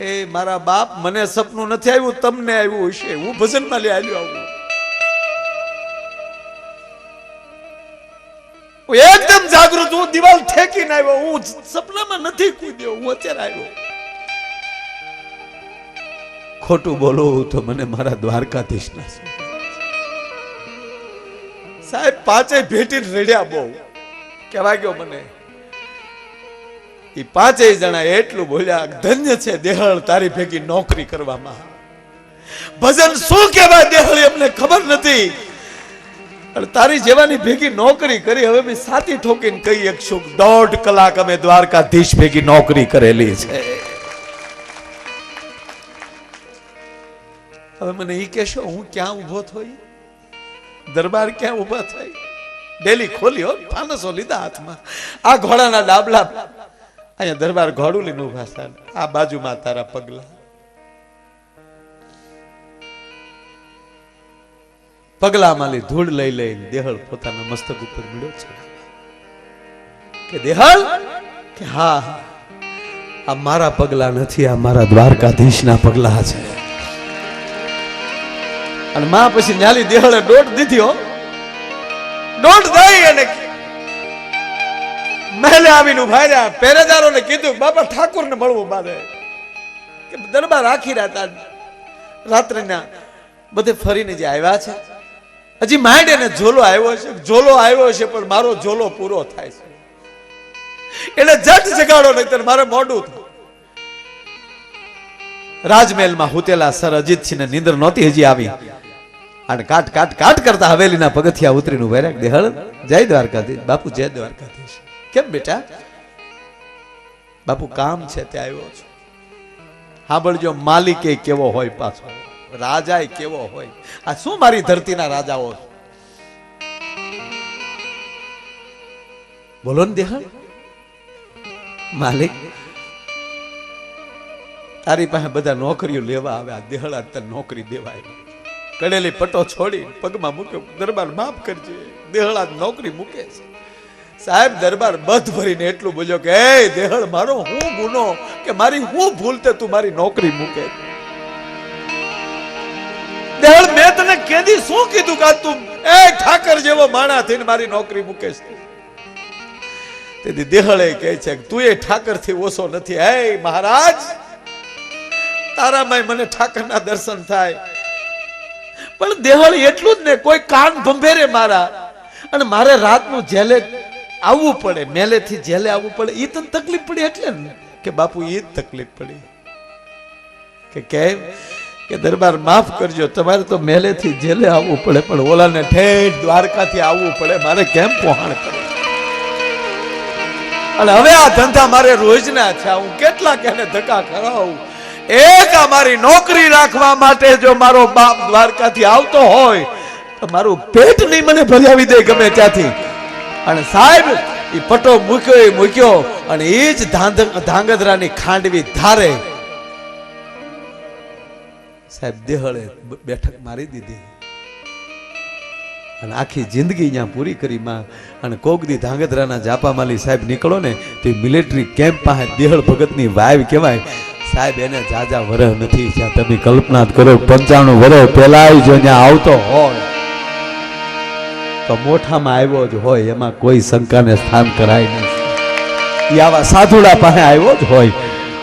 S2: એ મારા બાપ મને સપનું નથી આવ્યું, તમને આવ્યું હશે. હું ભજનમાં લઈ આવ્યો આવું. હું એકદમ જાગૃત, હું દિવાલ ઠેકીને આવ્યો. હું સપનામાં નથી કૂદ્યો, હું અત્યારે આવ્યો.
S1: ખોટું બોલું તો મને મારા દ્વારકાધીશના
S2: સાહેબ 5 ભેટીને રડ્યા બહુ. કહેવા ગયો મને એ 5 જણા એટલું બોલ્યા, ધન્ય છે દેહળ તારી ભેગી નોકરી કરવામાં. ભજન શું કહેવાય દેહળ એમને ખબર નથી. તારી જેવાની ભેગી નોકરી કરી. હવે મેં સાથી ઠોકીને કહી શકશું 1.5 કલાક અમે દ્વારકાધીશ ભેગી નોકરી કરેલી છે. હવે મને ઈ કહેશો હું ક્યાં ઊભો થઈ? દરબાર ક્યાં ઊભા થઈ? ડેલી ખોલ્યો, ફાનસો લીધા હાથમાં. આ ઘોડાના ડાબલા અહીંયા દરબાર ઘોડું લઈને ઊભા છે. આ બાજુમાં તારા પગલા.
S1: પગલામાં લઈ ધૂળ લઈ લઈને દેહળ પોતાના મસ્તક ઉપર મળ્યો છે
S2: કે દેહળ
S1: કે હા આ મારા પગલા નથી, આ મારા દ્વારકાધીશના પગલા છે.
S2: અને માં પછી ન્યાલી દેહળે દોઢ દીધી હો. દોઢ દઈ અને મહેલે આવીને ઉભા રહ્યા. પહેરેદારોને કીધું બાપા ઠાકોરને મળવું મારે. કે દરબાર આખી રાત રાત્રિના બધે ફરીને જે આવ્યા છે, હજી માંડ એને ઝોલો આવ્યો છે. ઝોલો આવ્યો છે પણ મારો ઝોલો પૂરો થાય છે. એને જટ જગાડો નહીં મારે મોડું થાય. રાજમહેલમાં હુતેલા સર અજીતસિંહને નીંદર નહોતી હજી આવી અને કાટ કાટ કાટ કરતા હવેલીના પગથિયા ઉતરીને ઉભા રહ્યા. દેહળ જય દ્વારકાધીશ. બાપુ જય દ્વારકાધીશ. કેમ બેટા? બાપુ કામ છે તે આવ્યો છું. સાંભળજો, માલિકે કેવો હોય, પાછો રાજા કેવો હોય. આ શું મારી ધરતીના રાજાઓ? બોલો ને દેહળ.
S1: માલિક
S2: તારી પાસે બધા નોકરીઓ લેવા આવે. આ દેહળા તને નોકરી દેવાય. કડેલી પટો છોડી પગમાં મૂક્યો. દરબાર માફ કરજે. દેહળા નોકરી મૂકે છે. સાહેબ દરબાર બધ ભરીને એટલું બોલ્યો કે એ દેહળ મારો હું ગુનો કે મારી હું ભૂલ તે તું મારી નોકરી મૂકે? દેહળ મેં તને કેદી શું કીધું કે તું એ ઠાકર જેવો માણા થઈને મારી નોકરી મૂકે છે? તેથી દેહળે કહે છે કે તું એ ઠાકર થી ઓછો નથી. હે મહારાજ, તારામાં મને ઠાકરના દર્શન થાય. પણ દેહળ એટલું જ ને, કોઈ કાન ભંભેરે મારા અને મારે રાતનું જેલે આવવું પડે, મેલેથી જેલે આવવું પડે, એ તને તકલીફ પડી એટલે ને કે બાપુ એ જ તકલીફ પડી કે કેમ કે દરબાર માફ કરજો, તમારે તો મેલેથી જેલે આવવું પડે પણ ઓલાને ઠેઠ દ્વારકાથી આવવું પડે, મારે કેમ પહોંચ કરે? અને હવે આ ધંધા મારે રોજના છે, હું કેટલા કેને ધક્કા કરાવું? એક આ મારી નોકરી રાખવા માટે જો મારો બાપ દ્વારકાથી આવતો હોય તો મારું પેટ નહીં મને ભરાવી દે ગમે ત્યાંથી. અને સાહેબ એ પટો મૂક્યો અને એ જ ધાંગધ્રાની ખાંડવી ધારે સાહેબ દેહળે બેઠક મારી દીધી અને આખી જિંદગી અહીંયા પૂરી કરી માં. અને કોકદી ધાંગધ્રાના જાપામાલી સાહેબ નીકળો ને તો મિલિટરી કેમ્પ પાસે દેહળ ભગતની વાવ કહેવાય સાહેબ, એને જાજા વરહ નથી જ્યાં તમે કલ્પના કરો 95 વર્ષ પહેલા જો ત્યાં આવતો હોય તો મોઠામાં આવ્યો જ હોય, એમાં કોઈ શંકાને સ્થાન કરાય નહીં. એ આવા સાધુડા પાસે આવ્યો જ હોય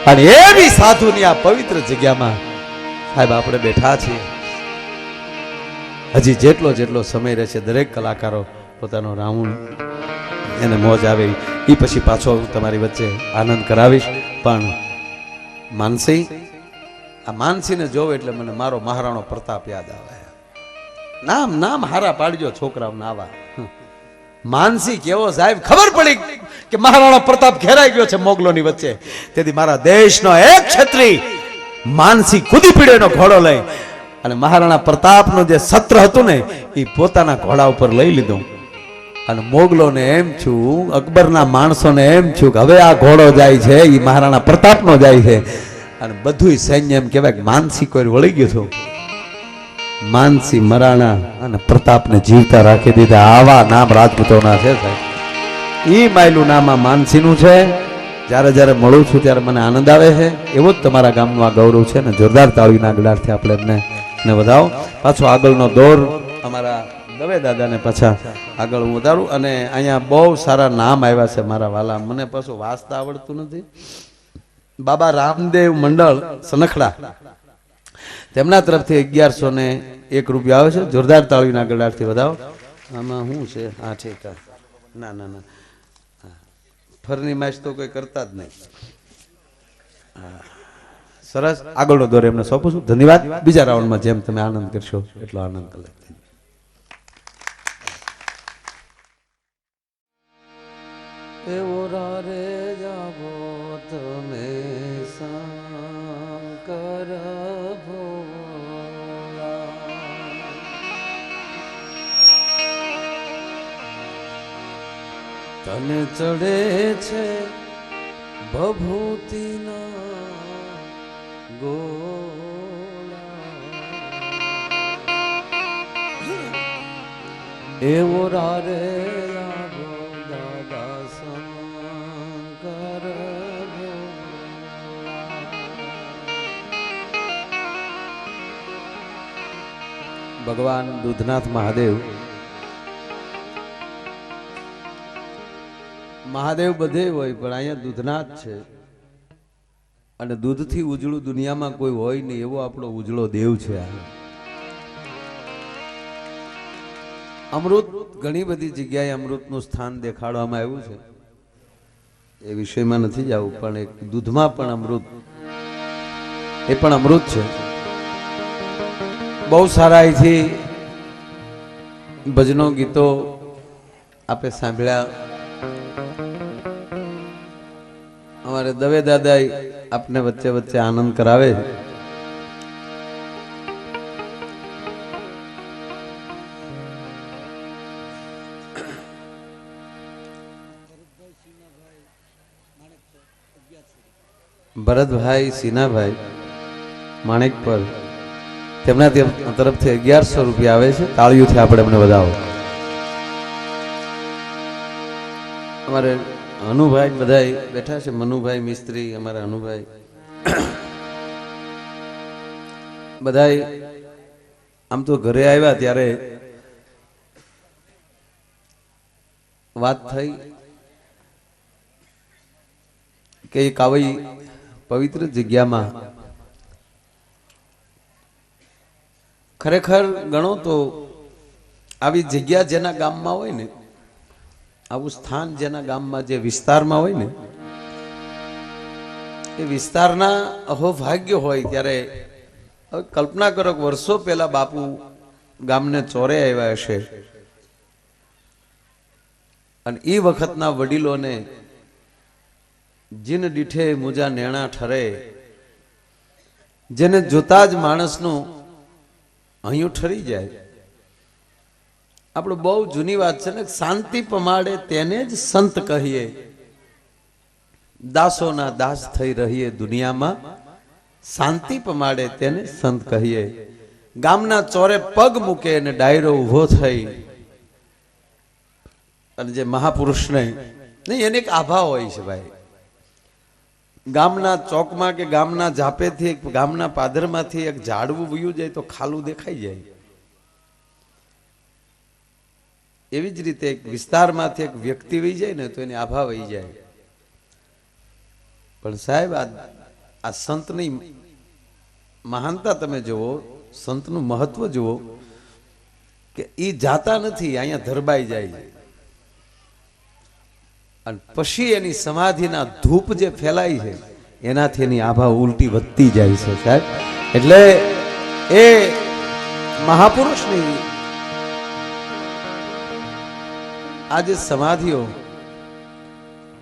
S2: અને એવી સાધુની આ પવિત્ર જગ્યામાં સાહેબ આપણે બેઠા છીએ. હજી જેટલો જેટલો સમય રહેશે દરેક કલાકારો પોતાનો રાઉન્ડ એને મોજ આવે એ પછી પાછો તમારી વચ્ચે આનંદ કરાવીશ. પણ માનસી, આ માનસીને જોવ એટલે મને મારો મહારાણો પ્રતાપ યાદ આવે. નામ હારા પાડજો છોકરાઓને આવા. માનસી કેવો સાહેબ, ખબર પડી કે મહારાણો પ્રતાપ ઘેરાઈ ગયો છે મોગલોની વચ્ચે. તેથી મારા દેશનો એક ક્ષત્રિય માનસી કૂદી પડ્યો એનો ઘોડો લઈ અને મહારાણા પ્રતાપનું જે સત્ર હતું ને એ પોતાના ઘોડા ઉપર લઈ લીધું. અને મોગલોને એમ છું, અકબરના માણસોને એમ છું કે હવે આ ઘોડો જાય છે એ મહારાણા પ્રતાપનો જાય છે. અને બધું સૈન્ય એમ કહેવાય કે માનસી કોઈ વળી ગયું હતું. માનસી મરાણા અને પ્રતાપને જીવતા રાખી દીધા. આવા નામ રાજપૂતોના છે સાહેબ. ઈ માયલું નામ આ માનસીનું છે. જ્યારે જ્યારે મળું છું ત્યારે મને આનંદ આવે છે. એવો જ તમારા ગામનું આ ગૌરવ છે ને જોરદાર તાળીના ગળાથી આપણે એમને વધાવો. પાછો આગળનો દોર અમારા દવે દાદાને પાછા આગળ હું વધારું. અને અહીંયા બહુ સારા નામ આવ્યા છે મારા વાલા. મને પાછું વાંચતા આવડતું નથી. બાબા રામદેવ મંડળ સનખડા તેમના તરફથી 1101 રૂપિયા આવે છે. જોરદાર તાળીના ગળાથી વધાવો. આમાં શું છે? હા ઠીક. ના ના ના, ફરની મેચ તો કોઈ કરતા જ નહીં. સરસ. આગળનો દોર એમને સોંપું છું. ધન્યવાદ. બીજા રાઉન્ડમાં જેમ તમે આનંદ કરશો એટલો આનંદ કરે. એવો રે જાવો તમે શંકર ભોળા, તને ચડે છે ભભૂતિના ગોળા, એવો રે આવો દાદા શંકર ભોળા. ભગવાન દૂધનાથ મહાદેવ બધે હોય પણ અહીંયા દૂધનાથ છે. અને દૂધથી ઉજળું દુનિયામાં કોઈ હોય નહીં એવો આપણો ઉજળો દેવ છે. અમૃત ઘણી બધી જગ્યાએ અમૃતનું સ્થાન દેખાડવામાં આવ્યું છે. એ વિષયમાં નથી જવું, પણ એક દૂધમાં પણ અમૃત, એ પણ અમૃત છે. બહુ સારા અહીંથી ભજનો ગીતો આપે સાંભળ્યા. અમારે દવે દાદા આપને વચ્ચે વચ્ચે આનંદ કરાવે છે. ભરતભાઈ સિન્હાભાઈ માણેકપર તેમના તરફથી 1100 રૂપિયા આવે છે. તાળીઓથી આપણે એમને વધાવો. અમારે અનુભાઈ બધા બેઠા છે. મનુભાઈ મિસ્ત્રી, અમારા અનુભાઈ બધા આમ તો ઘરે આવ્યા ત્યારે વાત થઈ કે એક આવી પવિત્ર જગ્યામાં ખરેખર ગણો તો
S1: આવી જગ્યા જેના ગામમાં હોય ને, આવું સ્થાન જેના ગામમાં, જે વિસ્તારમાં હોય ને, એ વિસ્તારના અહોભાગ્ય હોય. ત્યારે હવે કલ્પના કરો કે વર્ષો પહેલા બાપુ ગામને ચોરે આવ્યા હશે અને એ વખતના વડીલોને જીન દીઠે મુજા નેણા ઠરે, જેને જોતા જ માણસનું અહીં ઠરી જાય. આપણે બહુ જૂની વાત છે ને, શાંતિ પમાડે તેને જ સંત કહીએ, દાસોના દાસ થઈ રહીએ દુનિયામાં, શાંતિ પમાડે તેને સંત કહીએ. ગામના ચોરે પગ મૂકે અને ડાયરો ઊભો થઈ અને જે મહાપુરુષને નહીં, એને એક આભા હોય છે ભાઈ. ગામના ચોકમાં કે ગામના ઝાપેથી, ગામના પાદરમાંથી એક ઝાડવું વયું જાય તો ખાલું દેખાઈ જાય. એવી જ રીતે એક વિસ્તારમાંથી એક વ્યક્તિ વહી જાય ને તો એની આભા વહી જાય. પણ સાહેબ આ સંતની મહાનતા તમે જુઓ, સંતનું મહત્વ જુઓ કે એ જાતા નથી, અહીંયા ધરબાઈ જાય છે અને પછી એની સમાધિના ધૂપ જે ફેલાય છે એનાથી એની આભા ઉલટી વધતી જાય છે સાહેબ. એટલે એ મહાપુરુષની આજે સમાધિઓ,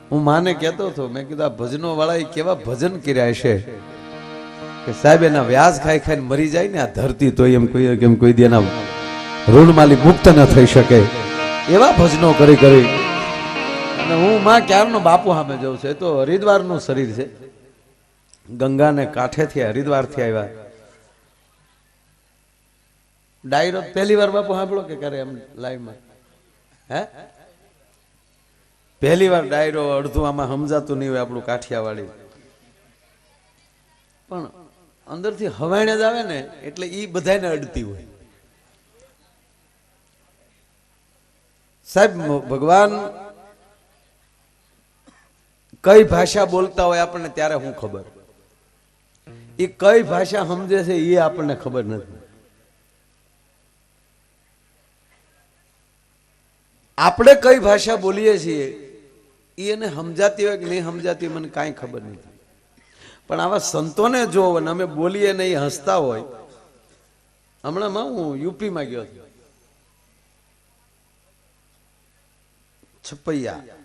S1: હું માને કહેતો હતો, મેં કીધું આ ભજનો વાળા કેવા ભજન કર્યા છે કે સાહેબ એના વ્યાજ ખાઈ ખાઈને મરી જાય ને આ ધરતી, તો એમ કોઈ દી એના ઋણમાલી મુક્ત ન થઈ શકે એવા ભજનો કરી કરી. અને હું માં ક્યારનો બાપુ સામે જઉં છું. એ તો હરિદ્વારનું શરીર છે, ગંગાને કાંઠેથી હરિદ્વારથી આવ્યા. ડાયરો પહેલી વાર બાપુ સાંભળો કે કરે એમ લાઈવમાં? હે, પહેલી વાર ડાયરો, અડધું આમાં સમજાતું નહીં હોય આપણું કાઠિયાવાડી, પણ અંદરથી હવાણે જ આવે ને એટલે ઈ બધાને અડતી હોય. સાહેબ ભગવાન કઈ ભાષા બોલતા હોય આપણને ત્યારે હું ખબર, એ કઈ ભાષા સમજે છે એ આપણને ખબર નથી. આપણે કઈ ભાષા બોલીએ છીએ એ એને સમજાતી હોય કે નહીં સમજાતી મને કાંઈ ખબર નથી. પણ આવા સંતોને જો અને અમે બોલીએ ને એ હસતા હોય. હમણાં હું યુપીમાં ગયો હતો, છપૈયા.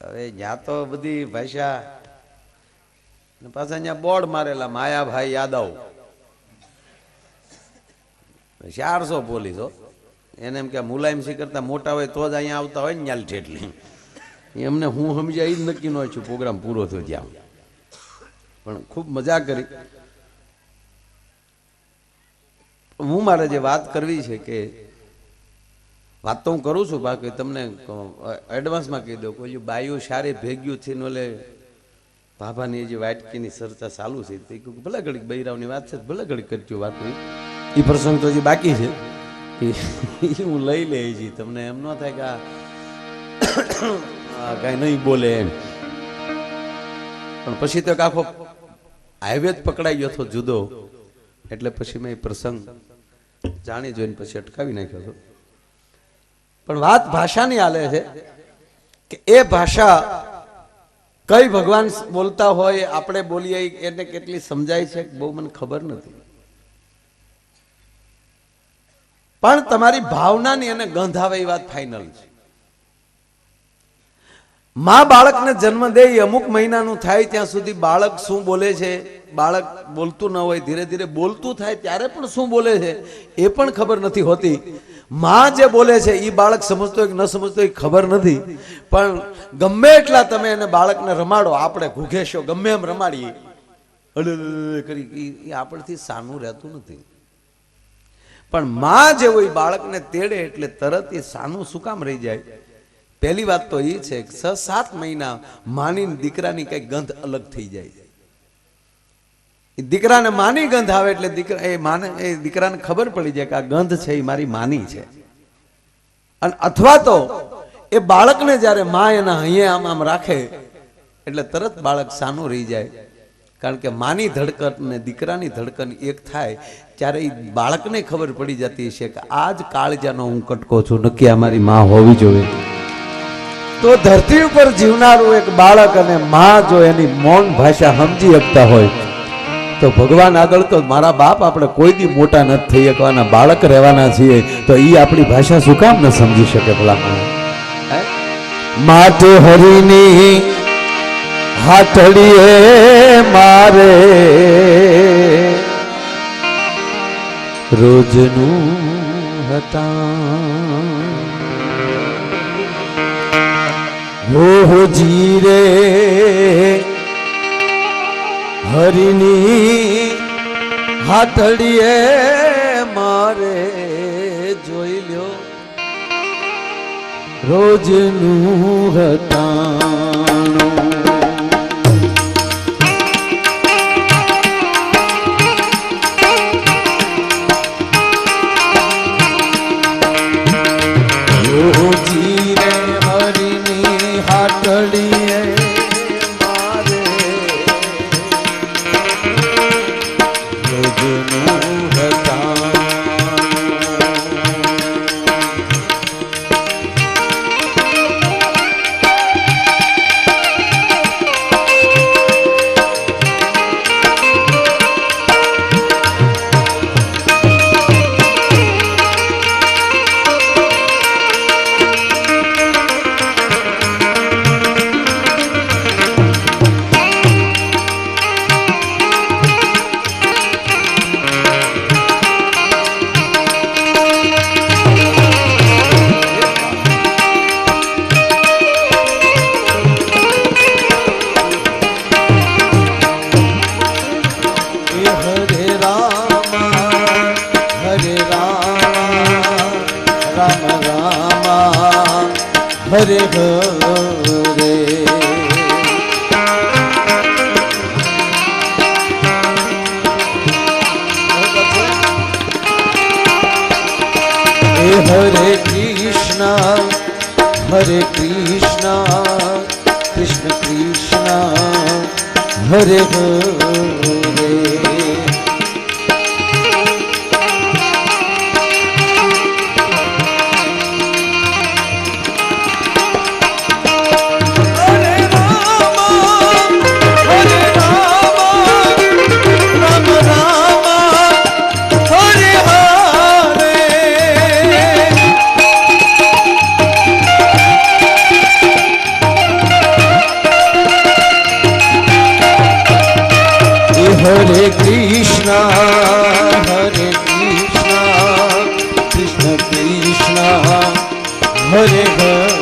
S1: હવે ત્યાં તો બધી ભાષા, પાછા અહીંયા બોર્ડ મારેલા માયાભાઈ યાદવ, 400 પોલીસો. એને એમ કે મુલાયમસી કરતા મોટા હોય તો જ અહીંયા આવતા હોય ને ન્યાલ ઠેઠલી. એમને હું સમજ્યા એ જ નક્કી ન છું. પ્રોગ્રામ પૂરો થયો ત્યાં, પણ ખૂબ મજા કરી. હું મારે જે વાત કરવી છે કે વાત તો હું કરું છું, બાકી તમને એડવાન્સમાં કહી દઉં. કોઈ બાયું સારી ભેગ્યું થઈને ઓલે ભાભાની જે વાટકીની ચર્ચા ચાલુ છે, ભલે ઘડીક બૈરાવની વાત છે, ભલે ઘડીક કરજો વાત. એ પ્રસંગ તો હજી બાકી છે, હું લઈ લે છી. તમને એમ ન થાય કે આ કઈ નહીં બોલે એમ. પણ પછી તો આખો હાઈવે જ પકડાઈ ગયો હતો જુદો, એટલે પછી મેં એ પ્રસંગ જાણી જોઈને પછી અટકાવી નાખ્યો હતો. પણ વાત ભાષાની હાલે છે કે એ ભાષા કઈ ભગવાન બોલતા હોય, આપણે બોલીએ એને કેટલી સમજાય છે બહુ મને ખબર નથી. પણ તમારી ભાવનાની એને ગંધ આવે એ વાત ફાઇનલ છે. માં બાળકને જન્મ દે અમુક મહિનાનું થાય ત્યાં સુધી બાળક શું બોલે છે, બાળક બોલતું ન હોય, ધીરે ધીરે બોલતું થાય ત્યારે પણ શું બોલે છે એ પણ ખબર નથી હોતી. માં જે બોલે છે એ બાળક સમજતો હોય કે ન સમજતો હોય ખબર નથી. પણ ગમે એટલા તમે એને બાળકને રમાડો, આપણે ઘૂઘેશો ગમે એમ રમાડીએ કરી, એ આપણથી સાનું રહેતું નથી. પણ માં જે હોય બાળકને તેડે એટલે તરત એ સાનું શું કામ રહી જાય? પહેલી વાત તો એ છે કે 6-7 મહિના માની દીકરાની કઈ ગંધ અલગ થઈ જાય. દીકરાને માની ગંધ આવે એટલે દીકરાને ખબર પડી જાય કે આ ગંધ છે એ મારી માની છે. અને અથવા તો એ બાળકને જ્યારે માં એના અહીંયા આમ આમ રાખે એટલે તરત બાળક સાનું રહી જાય. કારણ કે માની ધડકન ને દીકરાની ધડકન એક થાય ત્યારે એ બાળકને ખબર પડી જતી છે કે આ જ કાળજાનો હું કટકો છું, નક્કી અમારી માં હોવી જોઈએ. તો ધરતી ઉપર જીવનારું એક બાળક અને માં જો એની મૌન ભાષા સમજી શકતા હોય તો ભગવાન આગળ તો મારા બાપ આપણે કોઈ દી મોટા નથી થઈ શકવાના, બાળક રહેવાના છીએ, તો એ આપણી ભાષા શું કામ ન સમજી શકે ભલા? માટે હરિની હાથડીએ મારે રોજનું હતા હો જીરે હરિની હાથડીએ મારે જોઈ લ્યો રોજનું હતાણું. હરે હરે હરે કૃષ્ણ કૃષ્ણ કૃષ્ણ હરે હરે Hare Krishna, Krishna Krishna, Hare Hare.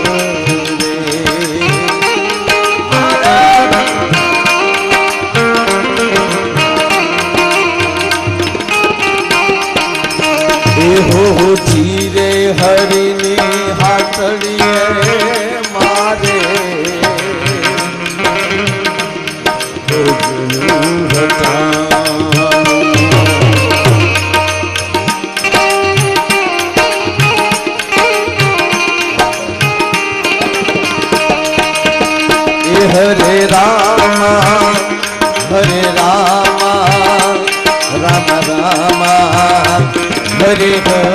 S1: એહો જીરે હરિની હાથડીએ મારે હરે રામ રામ રામ રામ હરે હરે